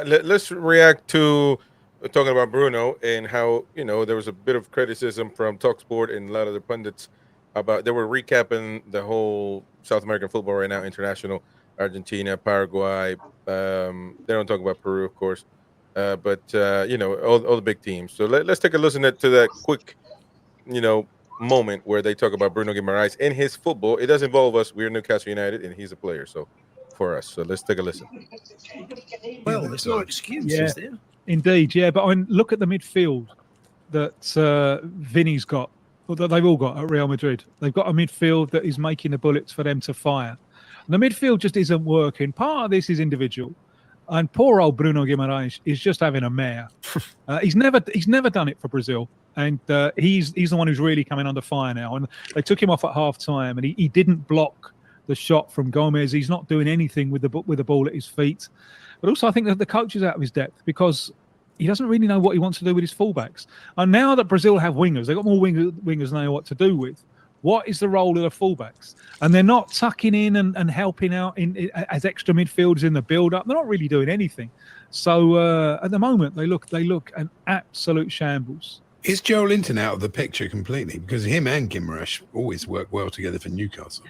Let's react to talking about Bruno and how there was a bit of criticism from Talksport and a lot of the pundits about they were recapping the whole South American football right now, international, Argentina, Paraguay. They don't talk about Peru, of course, but all the big teams. So let's take a listen to that quick you know moment where they talk about Bruno Guimaraes and his football. It does involve us. We're Newcastle United, and he's a player. So for us, so let's take a listen. Well, there's no excuse, Yeah, is there? indeed. Yeah, but I mean, look at the midfield that Vinny's got, or that they've all got at Real Madrid. They've got a midfield that is making the bullets for them to fire. And the midfield just isn't working. Part of this is individual, and poor old Bruno Guimaraes is just having a mare. He's never done it for Brazil, and he's the one who's really coming under fire now. And they took him off at half time, and he didn't block the shot from Gomez. He's not doing anything with the ball at his feet. But also, I think that the coach is out of his depth because he doesn't really know what he wants to do with his fullbacks. And now that Brazil have wingers, they've got more wingers than they know what to do with. What is the role of the fullbacks? And they're not tucking in and helping out as extra midfielders in the build-up. They're not really doing anything. So at the moment, they look an absolute shambles. Is Joe Linton out of the picture completely? Because him and Guimaraes always work well together for Newcastle.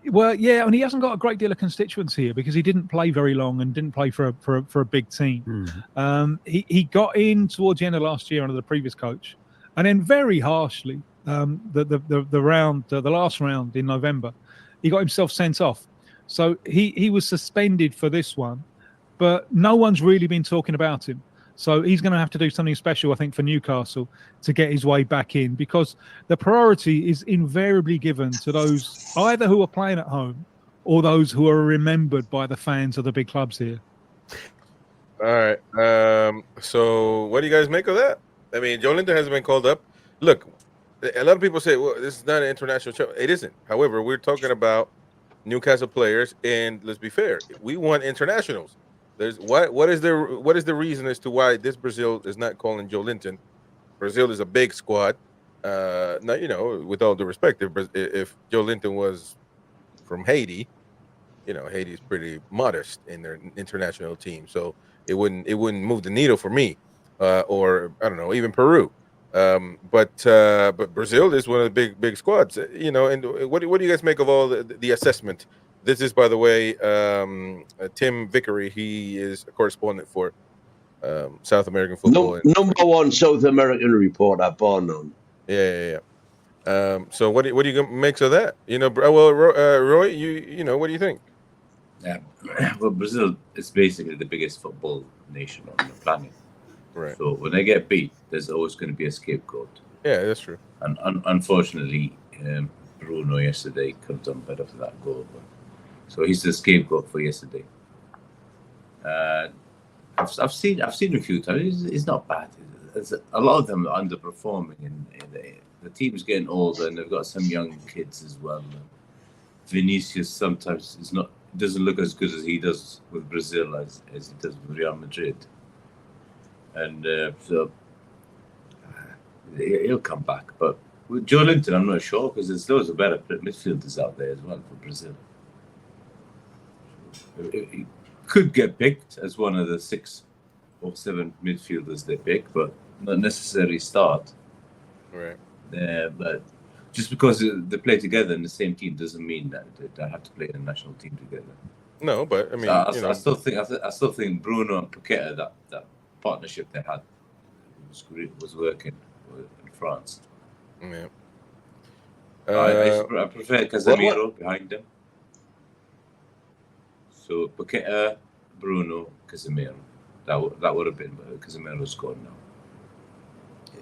Well, yeah, and he hasn't got a great deal of constituents here because he didn't play very long and didn't play for a big team. He got in towards the end of last year under the previous coach, and then very harshly, the last round in November, he got himself sent off. So he was suspended for this one, but no one's really been talking about him. So he's going to have to do something special, I think, for Newcastle to get his way back in, because the priority is invariably given to those either who are playing at home or those who are remembered by the fans of the big clubs here. All right. So what do you guys make of that? I mean, Joe Linton hasn't been called up. Look, a lot of people say, well, this is not an international show. It isn't. However, we're talking about Newcastle players, and let's be fair, we want internationals. There's what is the reason as to why this Brazil is not calling Joe Linton? Brazil is a big squad. Now, with all due respect, if Joe Linton was from Haiti, Haiti's pretty modest in their international team, so it wouldn't move the needle for me, or I don't know, even Peru. But Brazil is one of the big squads, And what do you guys make of all the assessment? This is, by the way, Tim Vickery. He is a correspondent for South American football. Number one South American reporter, bar none. Yeah. So what do you make of that? Roy, what do you think? Yeah, well, Brazil is basically the biggest football nation on the planet. Right. So when they get beat, there's always going to be a scapegoat. Yeah, that's true. And unfortunately, Bruno yesterday could have done better for that goal. So he's the scapegoat for yesterday. I've seen a few times. It's not bad. A lot of them are underperforming, and the team's getting older, and they've got some young kids as well. Vinicius sometimes doesn't look as good as he does with Brazil as he does with Real Madrid. And so he'll come back. But with Joe Linton, I'm not sure, because there's loads of better midfielders out there as well for Brazil. He could get picked as one of the 6 or 7 midfielders they pick, but not necessarily start. Right. But just because they play together in the same team doesn't mean that they have to play in a national team together. No, but I mean, I still think Bruno and Paqueta, that partnership they had was working in France. Yeah. I prefer Casemiro behind them. So Paqueta, Bruno, Casemiro. That would have been, but Casemiro's gone now.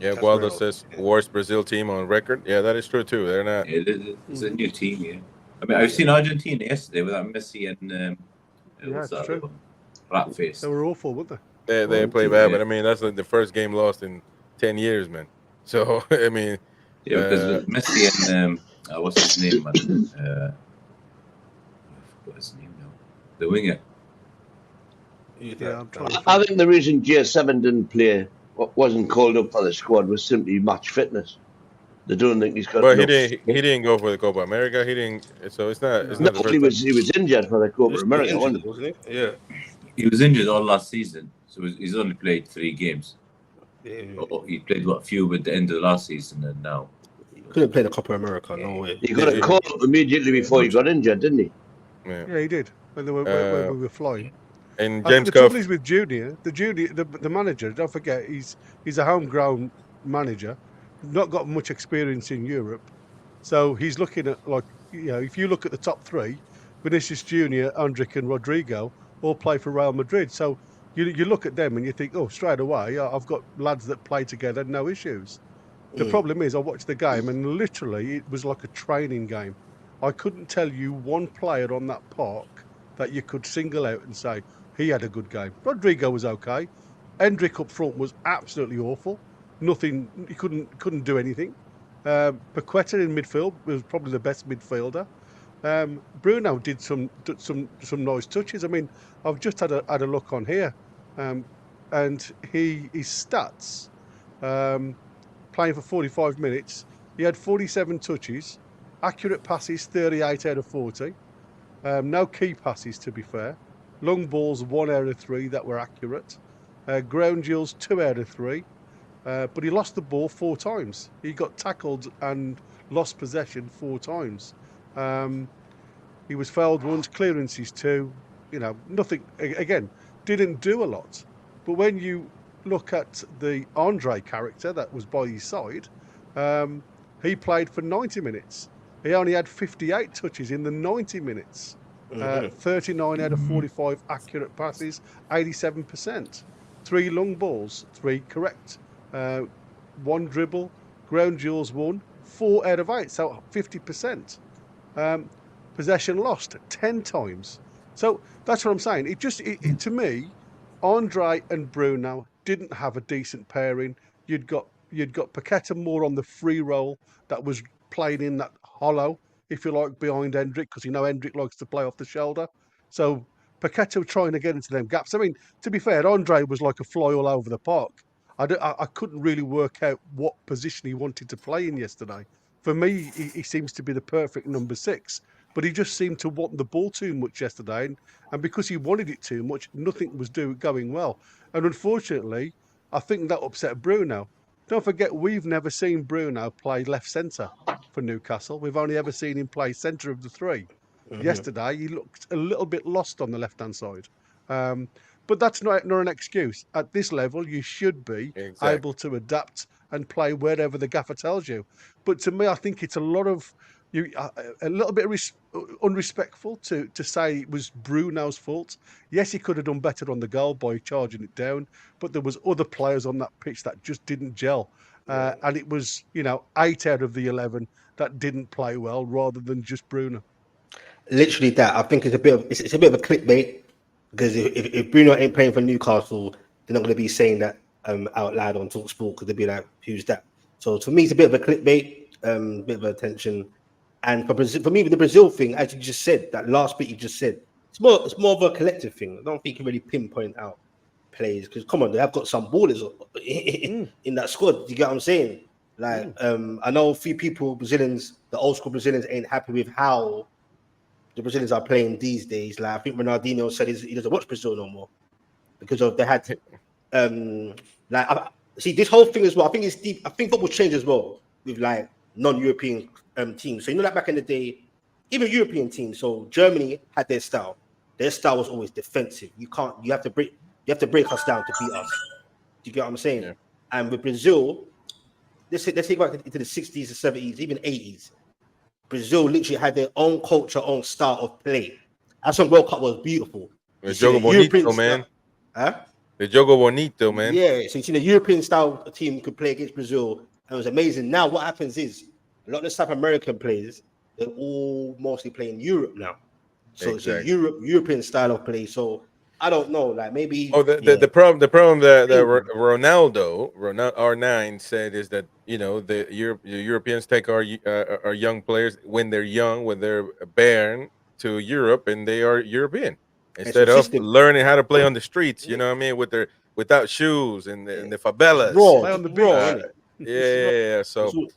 Yeah, Gualdo says worst Brazil team on record. Yeah, that is true too. They're not. Yeah, it's a new team. Yeah, I mean, I've seen Argentina yesterday without Messi and yeah, it's true. Rat face. They were awful, weren't they? They play bad, but I mean that's like the first game lost in 10 years, man. So I mean, yeah, because Messi and what's his name, man? I forgot his name now. The winger. Yeah, I think the reason J7 didn't play, wasn't called up for the squad, was simply match fitness. They don't think he's got. Well, he didn't go for the Copa America. He didn't. So it's not. He was injured for the Copa America, wasn't he? Yeah. He was injured all last season, so he's only played 3 games. Yeah. He played a few at the end of the last season, and now He couldn't play the Copa America. No way. He got a call up immediately before he got injured, didn't he? Yeah, he did when we were flying. And I think James the trouble Cuff. is with Junior, the manager. Don't forget, he's a homegrown manager, not got much experience in Europe, so he's looking at if you look at the top 3, Vinicius Junior, Andrick, and Rodrigo all play for Real Madrid. So you look at them and you think, oh, straight away, I've got lads that play together, no issues. The problem is, I watched the game and literally it was like a training game. I couldn't tell you one player on that park that you could single out and say he had a good game. Rodrigo was okay. Hendrick up front was absolutely awful. Nothing. He couldn't do anything. Paqueta in midfield was probably the best midfielder. Bruno did some nice touches. I mean, I've just had a look on here, and his stats. Playing for 45 minutes, he had 47 touches, accurate passes 38 out of 40, no key passes to be fair, long balls 1 out of 3 that were accurate, ground duels 2 out of 3, but he lost the ball 4 times. He got tackled and lost possession 4 times. He was fouled once, clearances 2, nothing, again, didn't do a lot. But when you look at the Andre character that was by his side, he played for 90 minutes. He only had 58 touches in the 90 minutes. 39 out of 45 accurate passes, 87%. 3 long balls, 3 correct. 1 dribble, ground duels 1, 4 out of 8, so 50%. Possession lost 10 times. So that's what I'm saying. It to me, Andre and Bruno didn't have a decent pairing. You'd got Paqueta more on the free role that was playing in that hollow, if you like, behind Hendrick, because Hendrick likes to play off the shoulder. So Paqueta trying to get into them gaps. I mean, to be fair, Andre was like a fly all over the park. I couldn't really work out what position he wanted to play in yesterday. For me, he seems to be the perfect number 6. But he just seemed to want the ball too much yesterday. And because he wanted it too much, nothing was going well. And unfortunately, I think that upset Bruno. Don't forget, we've never seen Bruno play left centre for Newcastle. We've only ever seen him play centre of the 3. Yesterday, he looked a little bit lost on the left-hand side. But that's not an excuse. At this level, you should be able to adapt and play wherever the gaffer tells you. But to me, I think it's a little bit unrespectful to say it was Bruno's fault. Yes, he could have done better on the goal by charging it down, but there was other players on that pitch that just didn't gel. And it was, 8 out of the 11 that didn't play well rather than just Bruno. Literally that. I think it's a bit of a clickbait, because if Bruno ain't playing for Newcastle, they're not going to be saying that out loud on TalkSport, because they'll be like, who's that? So to me, it's a bit of a clickbait, bit of attention. And for me, with the Brazil thing, as you just said, that last bit you just said, it's more of a collective thing. I don't think you can really pinpoint out players, because come on, they have got some ballers in that squad. You get what I'm saying? Like, I know a few people, Brazilians, the old school Brazilians, ain't happy with how the Brazilians are playing these days. Like, I think Ronaldinho said he doesn't watch Brazil no more because they had see this whole thing as well. I think it's deep. I think football changed as well with like non-European teams. So like back in the day, even European teams. So Germany had their style. Their style was always defensive. You have to break us down to beat us. Do you get what I'm saying? Yeah. And with Brazil, let's take back into the 60s, the 70s, even 80s. Brazil literally had their own culture, own style of play. That's when World Cup was beautiful. The Jogo Bonito, man. Huh? The Jogo Bonito, man. Yeah, so you see the European style team could play against Brazil, and it was amazing. Now what happens is a lot of the South American players, they're all mostly playing Europe now. So exactly. It's a European style of play. So I don't know, like maybe. Oh, the problem that Ronaldo R9 said is that the Europeans take our young players when they're young, when they're born to Europe, and they are European instead of learning how to play on the streets. You know what I mean? Without shoes and the favelas. Raw on the yeah. So